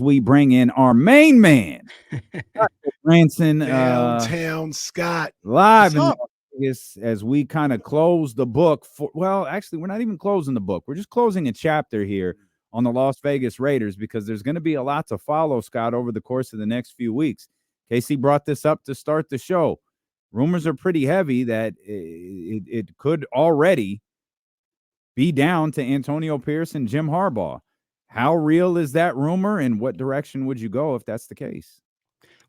we bring in our main man, Gulbransen, Downtown Scott, live in Las Vegas as we kind of close the book. Well, actually, we're not even closing the book. We're just closing a chapter here on the Las Vegas Raiders because there's going to be a lot to follow, Scott, over the course of the next few weeks. Casey brought this up to start the show. Rumors are pretty heavy that it could already be down to Antonio Pierce and Jim Harbaugh. How real is that rumor, and what direction would you go if that's the case?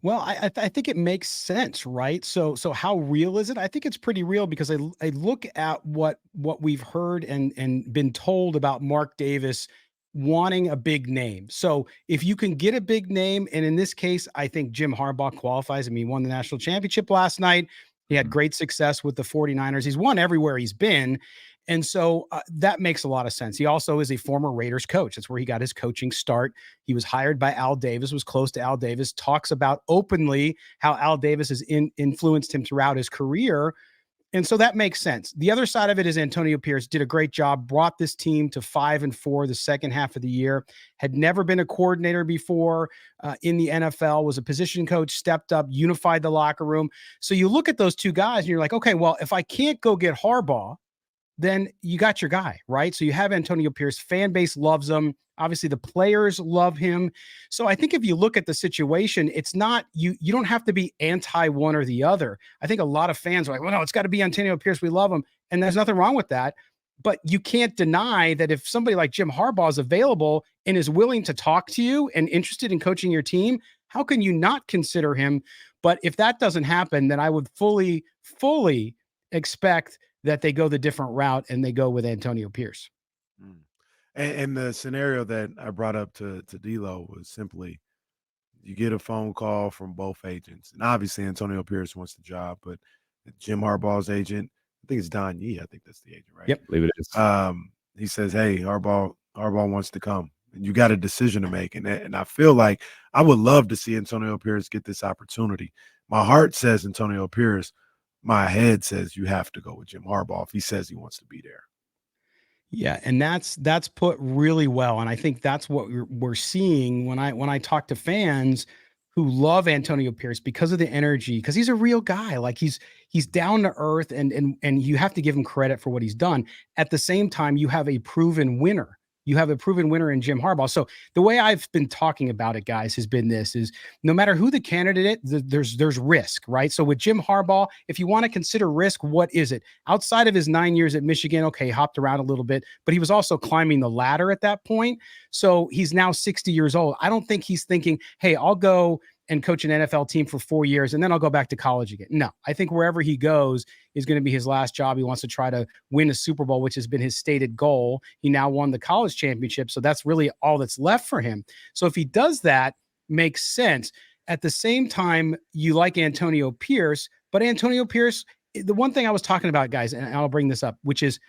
Well, I think it makes sense, right? So how real is it? I think it's pretty real because I look at what we've heard and been told about Mark Davis wanting a big name. So if you can get a big name, and in this case, I think Jim Harbaugh qualifies. I mean, he won the national championship last night. He had great success with the 49ers. He's won everywhere he's been. And so that makes a lot of sense. He also is a former Raiders coach. That's where he got his coaching start. He was hired by Al Davis, was close to Al Davis, talks about openly how Al Davis has influenced him throughout his career. And so that makes sense. The other side of it is Antonio Pierce did a great job, brought this team to 5-4 the second half of the year, had never been a coordinator before in the NFL, was a position coach, stepped up, unified the locker room. So you look at those two guys and you're like, okay, well, if I can't go get Harbaugh, then you got your guy, right? So you have Antonio Pierce, fan base loves him. Obviously the players love him. So I think if you look at the situation, it's not, you don't have to be anti one or the other. I think a lot of fans are like, well, no, it's got to be Antonio Pierce. We love him. And there's nothing wrong with that. But you can't deny that if somebody like Jim Harbaugh is available and is willing to talk to you and interested in coaching your team, how can you not consider him? But if that doesn't happen, then I would fully expect that they go the different route and they go with Antonio Pierce. And the scenario that I brought up to D'Lo was simply you get a phone call from both agents. And obviously Antonio Pierce wants the job, but Jim Harbaugh's agent, I think it's Don Yee. I think that's the agent, right? Yep, I believe it is. He says, hey, Harbaugh wants to come. And you got a decision to make. And I feel like I would love to see Antonio Pierce get this opportunity. My heart says Antonio Pierce. My head says you have to go with Jim Harbaugh if he says he wants to be there. Yeah, and that's put really well, and I think that's what we're seeing when I talk to fans who love Antonio Pierce because of the energy, because he's a real guy. Like he's down to earth, and you have to give him credit for what he's done. At the same time, you have a proven winner. You have a proven winner in Jim Harbaugh. So the way I've been talking about it, guys, has been this: is no matter who the candidate is, there's risk, right? So with Jim Harbaugh, if you want to consider risk, what is it? Outside of his 9 years at Michigan, okay, hopped around a little bit, but he was also climbing the ladder at that point. So he's now 60 years old. I don't think he's thinking, hey, I'll go and coach an NFL team for 4 years, and then I'll go back to college again. No, I think wherever he goes is going to be his last job. He wants to try to win a Super Bowl, which has been his stated goal. He now won the college championship, so that's really all that's left for him. So if he does that, makes sense. At the same time, you like Antonio Pierce, but Antonio Pierce, the one thing I was talking about, guys, and I'll bring this up, which is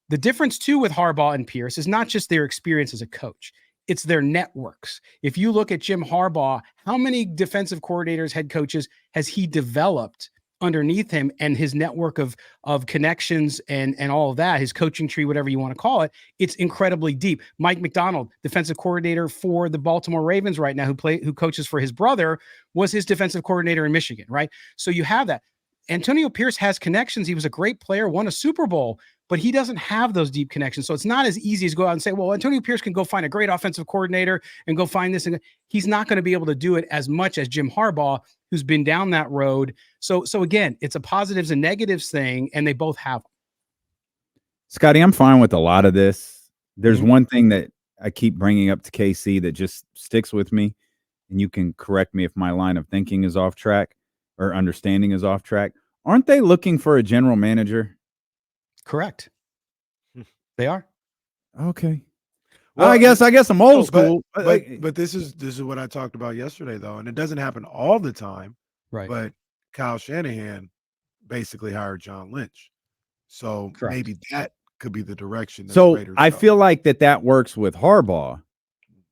the difference too with Harbaugh and Pierce is not just their experience as a coach. It's their networks. If you look at Jim Harbaugh, how many defensive coordinators, head coaches has he developed underneath him, and his network of connections and all of that, his coaching tree, whatever you want to call it, it's incredibly deep. Mike McDonald, defensive coordinator for the Baltimore Ravens right now, who coaches for his brother, was his defensive coordinator in Michigan, right? So you have that. Antonio Pierce has connections. He was a great player, won a Super Bowl, but he doesn't have those deep connections. So it's not as easy as go out and say, well, Antonio Pierce can go find a great offensive coordinator and go find this. And he's not going to be able to do it as much as Jim Harbaugh, who's been down that road. So again, it's a positives and negatives thing, and they both have them. Scotty, I'm fine with a lot of this. There's one thing that I keep bringing up to KC that just sticks with me, and you can correct me if my line of thinking is off track or understanding is off track. Aren't they looking for a general manager? Correct. They are. Okay. Well, I guess I'm old school. But this is what I talked about yesterday, though, and it doesn't happen all the time. Right. But Kyle Shanahan basically hired John Lynch, so Correct. maybe that could be the direction. So I feel like that works with Harbaugh,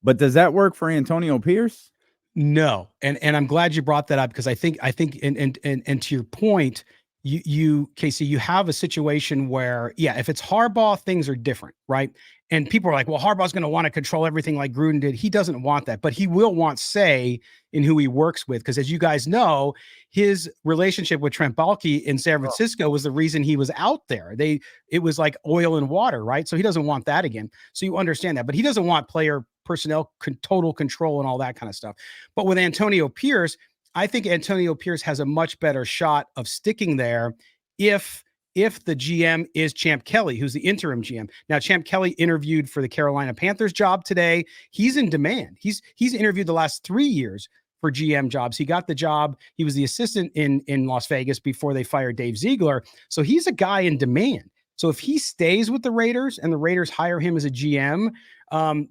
but does that work for Antonio Pierce? No, and I'm glad you brought that up, because I think and to your point, you Casey, you have a situation where, yeah, if it's Harbaugh, things are different, right? And people are like, well, Harbaugh's going to want to control everything like Gruden did. He doesn't want that, but he will want say in who he works with. Because as you guys know, his relationship with Trent Baalke in San Francisco was the reason he was out there. It was like oil and water, right? So he doesn't want that again. So you understand that, but he doesn't want player personnel total control and all that kind of stuff. But with Antonio Pierce, I think Antonio Pierce has a much better shot of sticking there if the GM is Champ Kelly, who's the interim GM. Now, Champ Kelly interviewed for the Carolina Panthers job today. He's in demand. He's interviewed the last 3 years for GM jobs. He got the job. He was the assistant in Las Vegas before they fired Dave Ziegler. So he's a guy in demand. So if he stays with the Raiders and the Raiders hire him as a GM,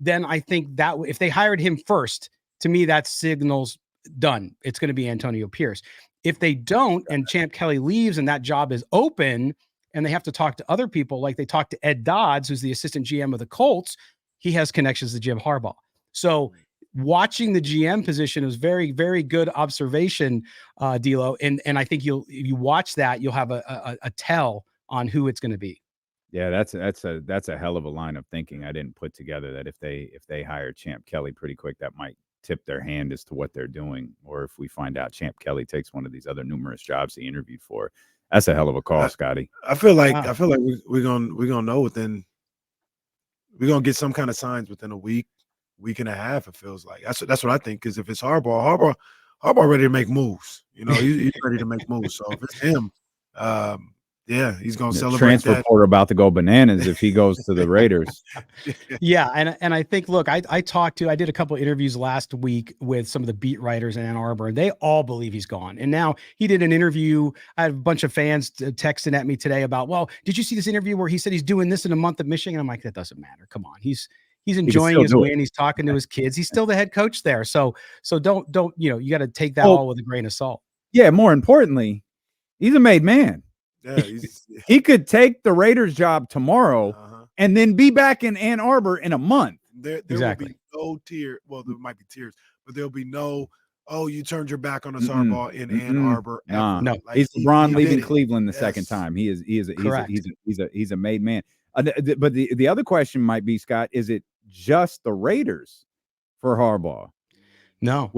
then I think that if they hired him first, to me, that signals done. It's going to be Antonio Pierce. If they don't, and Champ Kelly leaves and that job is open and they have to talk to other people, like they talked to Ed Dodds, who's the assistant GM of the Colts, he has connections to Jim Harbaugh. So watching the GM position is very, very good observation, D'Lo. And I think if you watch that, you'll have a tell on who it's going to be. Yeah, that's a hell of a line of thinking. I didn't put together that if they hire Champ Kelly pretty quick, that might tip their hand as to what they're doing, or if we find out Champ Kelly takes one of these other numerous jobs he interviewed for. That's a hell of a call, Scotty. I feel like we're gonna know within. We're gonna get some kind of signs within a week and a half. It feels like that's what I think. Because if it's Harbaugh ready to make moves. You know, he's ready to make moves. So if it's him, yeah, he's gonna celebrate. Transfer portal about to go bananas if he goes to the Raiders. Yeah, and I think, look, I did a couple of interviews last week with some of the beat writers in Ann Arbor, and they all believe he's gone. And now he did an interview. I have a bunch of fans texting at me today about, well, did you see this interview where he said he's doing this in a month at Michigan? I'm like, that doesn't matter. Come on, he's enjoying his win. He's talking to his kids. He's still the head coach there. So don't you got to take that all with a grain of salt. Yeah, more importantly, he's a made man. Yeah, he could take the Raiders job tomorrow and then be back in Ann Arbor in a month. There will be no tear. Well, there might be tears, but there'll be no, oh, you turned your back on us, Harbaugh, in Ann Arbor. No, like, he's LeBron leaving Cleveland the second time. He's a made man. But the other question might be, Scott, is it just the Raiders for Harbaugh? No.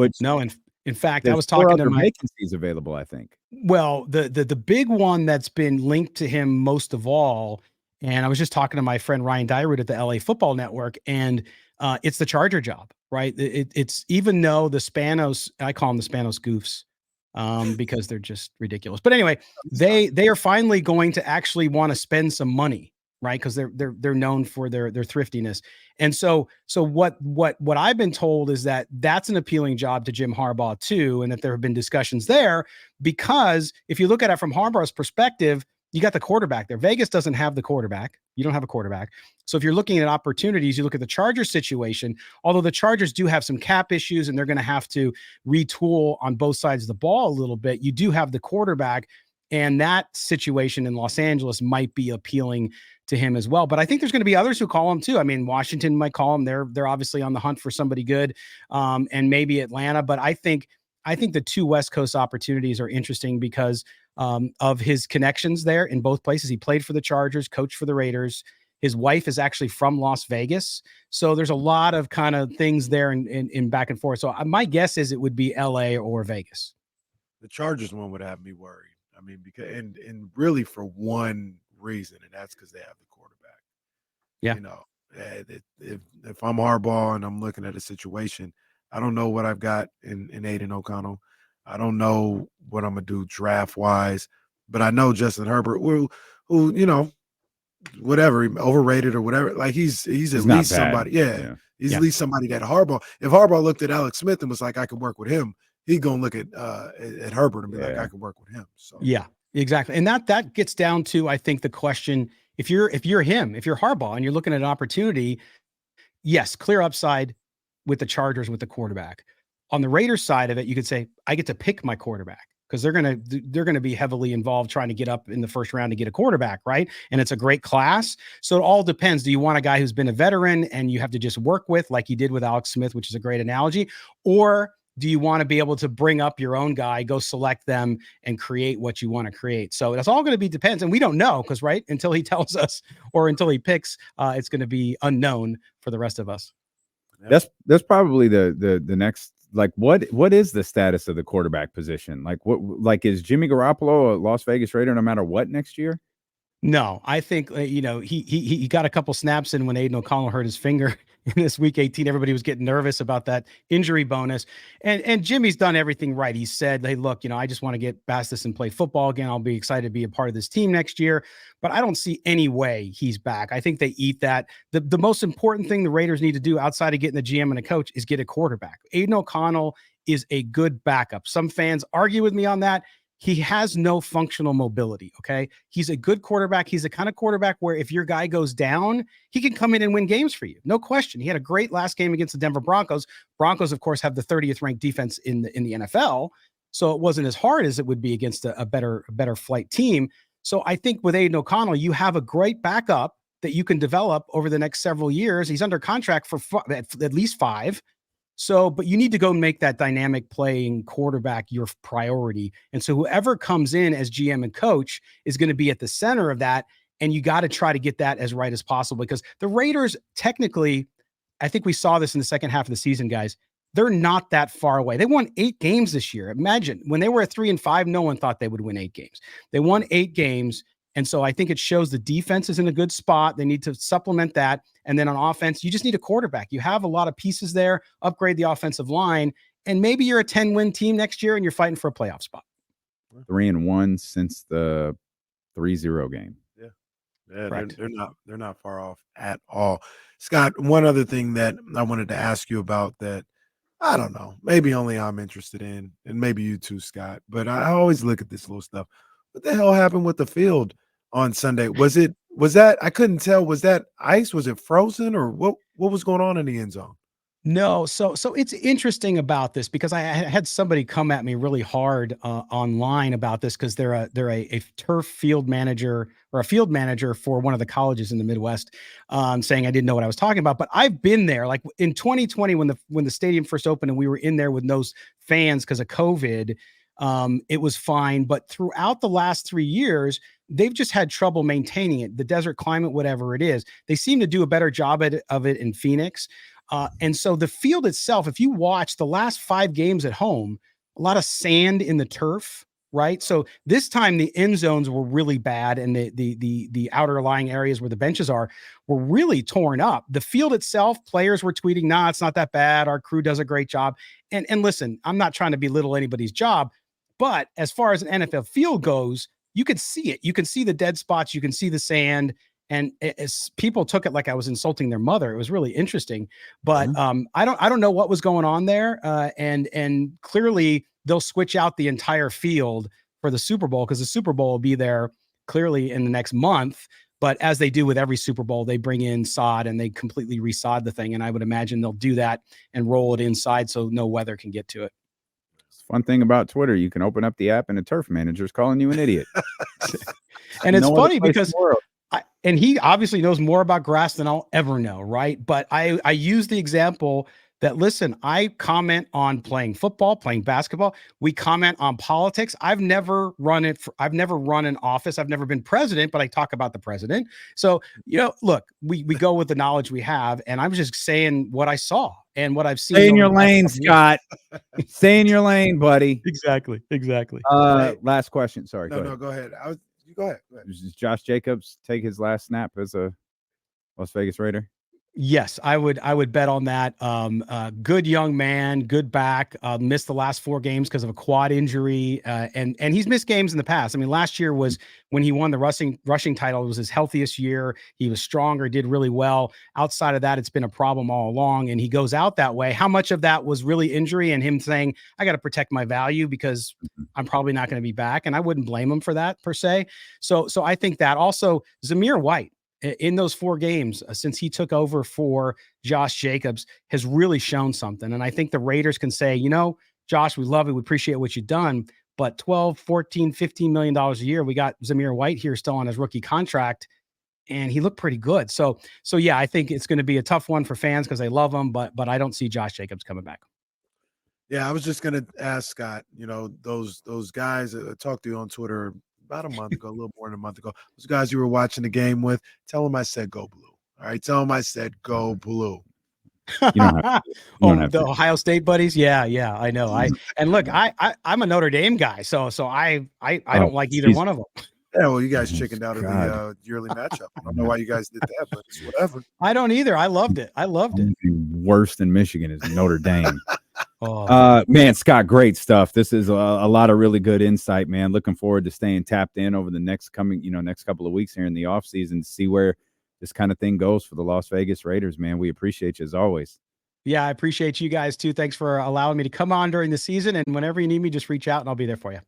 In fact, I was talking talking to my vacancies available, I think. Well, the big one that's been linked to him most of all, and I was just talking to my friend Ryan Dyrud at the LA Football Network, and it's the Charger job, right? It's even though the Spanos, I call them the Spanos goofs, because they're just ridiculous. But anyway, they are finally going to actually want to spend some money, right? Because they're known for their thriftiness. And so what I've been told is that that's an appealing job to Jim Harbaugh too, and that there have been discussions there, because if you look at it from Harbaugh's perspective, you got the quarterback there. Vegas doesn't have the quarterback. You don't have a quarterback. So if you're looking at opportunities, you look at the Chargers situation, although the Chargers do have some cap issues and they're going to have to retool on both sides of the ball a little bit, you do have the quarterback. And that situation in Los Angeles might be appealing to him as well. But I think there's going to be others who call him too. I mean, Washington might call him. They're obviously on the hunt for somebody good, and maybe Atlanta. But I think the two West Coast opportunities are interesting because of his connections there in both places. He played for the Chargers, coached for the Raiders. His wife is actually from Las Vegas. So there's a lot of kind of things there in back and forth. So my guess is it would be LA or Vegas. The Chargers one would have me worried. I mean, because and really for one reason, and that's because they have the quarterback. Yeah. You know, if I'm Harbaugh and I'm looking at a situation, I don't know what I've got in Aiden O'Connell. I don't know what I'm gonna do draft wise, but I know Justin Herbert, who you know, whatever, overrated or whatever. Like he's at least somebody. Yeah. He's at least somebody that Harbaugh. If Harbaugh looked at Alex Smith and was like, I could work with him, he's gonna look at Herbert and be like, I could work with him. So yeah, exactly. And that gets down to, I think, the question: if you're Harbaugh and you're looking at an opportunity, yes, clear upside with the Chargers with the quarterback. On the Raiders side of it, you could say, I get to pick my quarterback because they're gonna be heavily involved trying to get up in the first round to get a quarterback, right? And it's a great class. So it all depends. Do you want a guy who's been a veteran and you have to just work with, like you did with Alex Smith, which is a great analogy, or do you want to be able to bring up your own guy, go select them, and create what you want to create? So that's all going to be depends. And we don't know because, right, until he tells us or until he picks, it's going to be unknown for the rest of us. That's probably the next, like, what is the status of the quarterback position? Like is Jimmy Garoppolo a Las Vegas Raider no matter what next year? No, I think he got a couple snaps in when Aiden O'Connell hurt his finger in this week 18. Everybody was getting nervous about that injury bonus, and Jimmy's done everything right. He said, "Hey, look, I just want to get past this and play football again. I'll be excited to be a part of this team next year." But I don't see any way he's back. I think they eat that. The most important thing the Raiders need to do outside of getting the GM and a coach is get a quarterback. Aiden O'Connell is a good backup. Some fans argue with me on that. He has no functional mobility, okay? He's a good quarterback. He's the kind of quarterback where if your guy goes down, he can come in and win games for you. No question. He had a great last game against the Denver Broncos. Broncos, of course, have the 30th ranked defense in the NFL, so it wasn't as hard as it would be against a better flight team. So I think with Aiden O'Connell, you have a great backup that you can develop over the next several years. He's under contract for at least 5. So, but you need to go make that dynamic playing quarterback your priority. And so whoever comes in as GM and coach is going to be at the center of that. And you got to try to get that as right as possible because the Raiders technically, I think we saw this in the second half of the season, guys, they're not that far away. They won 8 games this year. Imagine when they were at 3-5, no one thought they would win 8 games. They won 8 games. And so I think it shows the defense is in a good spot. They need to supplement that. And then on offense, you just need a quarterback. You have a lot of pieces there, upgrade the offensive line, and maybe you're a 10-win team next year and you're fighting for a playoff spot. 3-1 since the 3-0 game. Yeah, they're not far off at all. Scott, one other thing that I wanted to ask you about that I don't know, maybe only I'm interested in, and maybe you too, Scott, but I always look at this little stuff. What the hell happened with the field on Sunday? Was that I couldn't tell, was that ice? Was it frozen or what was going on in the end zone? No, so it's interesting about this because I had somebody come at me really hard online about this because they're a turf field manager or a field manager for one of the colleges in the Midwest, saying I didn't know what I was talking about. But I've been there, like in 2020 when the stadium first opened and we were in there with no fans because of COVID. It was fine, but throughout the last 3 years, they've just had trouble maintaining it. The desert climate, whatever it is, they seem to do a better job of it in Phoenix. And so the field itself, if you watch the last 5 games at home, a lot of sand in the turf, right? So this time the end zones were really bad, and the outer lying areas where the benches are were really torn up. The field itself, players were tweeting, "Nah, it's not that bad. Our crew does a great job." And listen, I'm not trying to belittle anybody's job, but as far as an NFL field goes, you could see it. You can see the dead spots. You can see the sand. And as people took it like I was insulting their mother. It was really interesting. But I don't know what was going on there. And clearly they'll switch out the entire field for the Super Bowl because the Super Bowl will be there clearly in the next month. But as they do with every Super Bowl, they bring in sod and they completely resod the thing. And I would imagine they'll do that and roll it inside so no weather can get to it. Fun thing about Twitter, you can open up the app and the turf manager is calling you an idiot. And it's funny because and he obviously knows more about grass than I'll ever know, right? But I use the example that, listen, I comment on playing football, playing basketball. We comment on politics. I've never run an office. I've never been president, but I talk about the president. So, look, we go with the knowledge we have, and I'm just saying what I saw and what I've seen. Stay in your lane, Scott. Stay in your lane, buddy. Exactly. Last question. Sorry. No, go ahead. Go ahead. Does Josh Jacobs take his last snap as a Las Vegas Raider? Yes, I would bet on that. Good young man, good back. Missed the last 4 games because of a quad injury, and he's missed games in the past. I mean, last year was when he won the rushing title. It was his healthiest year. He was stronger, did really well. Outside of that, it's been a problem all along, and he goes out that way. How much of that was really injury and him saying, "I got to protect my value because I'm probably not going to be back," and I wouldn't blame him for that per se. So I think that also Zamir White, in those 4 games since he took over for Josh Jacobs, has really shown something. And I think the Raiders can say, Josh, we love it. We appreciate what you've done. But $12, $14, $15 million a year, we got Zamir White here still on his rookie contract, and he looked pretty good. So yeah, I think it's going to be a tough one for fans because they love him, but I don't see Josh Jacobs coming back. Yeah, I was just gonna ask Scott. Those guys I talked to you on Twitter about a month ago, a little more than a month ago. Those guys you were watching the game with. Tell them I said go blue. All right, tell them I said go blue. You don't have to. You don't Oh, have the to. Ohio State buddies. Yeah, I know. And look, I'm a Notre Dame guy, so I Oh, don't like either jeez. one of them. Yeah, well, you guys Oh, chickened out of God. the yearly matchup. I don't know why you guys did that, but it's whatever. I don't either. I loved it. Only thing worse than Michigan is Notre Dame. Oh, Man, Scott, great stuff. This is a lot of really good insight, man. Looking forward to staying tapped in over the next couple of weeks here in the offseason to see where this kind of thing goes for the Las Vegas Raiders, man. We appreciate you as always. yeah, I appreciate you guys too. Thanks for allowing me to come on during the season. And whenever you need me, just reach out and I'll be there for you.